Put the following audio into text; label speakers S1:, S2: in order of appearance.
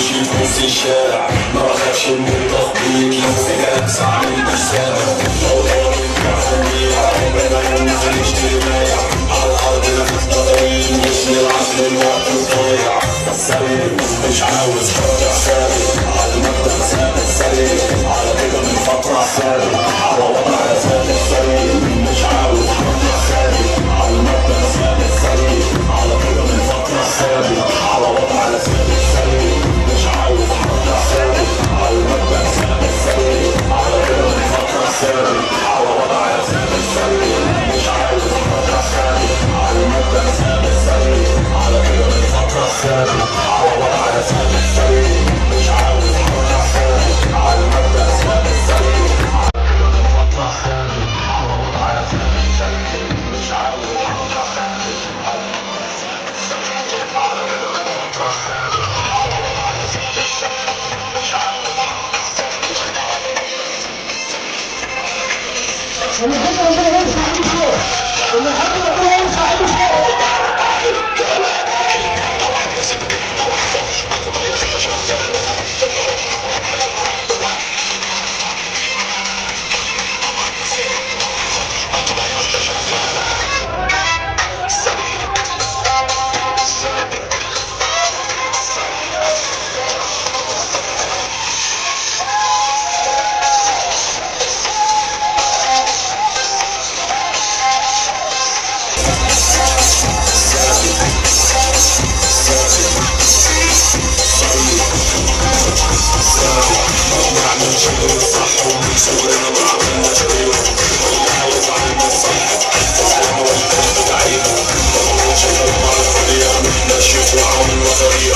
S1: نمشي في نص الشارع، ما بخافش من التخبيط لو في جالس عامل مش سامع. لو ضربت كحمية عمري ما ينزل اشتري بايع، على الأرض نفس ضايعين مش نلعب للوقت الضايع. سريع مش عاوز حاجة ثابت، على المبدأ ثابت سريع، على كده من فترة ثابت، على وضع ثابت سريع، مش عاوز حاجة ثابت، على المبدأ ثابت سريع، على كده من فترة ثابت، على وضع ثابت سريع، مش عاوز حاجة ثابت، على المبدأ ثابت سريع، على كده من فترة ثابت، على وضع ثابت سريع، مش عاوز حاجة ثابت، على المبدأ ثابت سريع، على كده من فترة ثابت، على وضع ثابت سريع، مش عاوز حاجة ثابت، على المبدأ ثابت سريع، على كده من فترة ثابت، على وضع ثابت سريع، مش عاوز حاجة ثابت، على المبدأ ثابت سريع، على كده من فترة ثابت، على وضع ثابت سريع، مش عاوز حاجة ثابت.
S2: نشف وعامل نظرية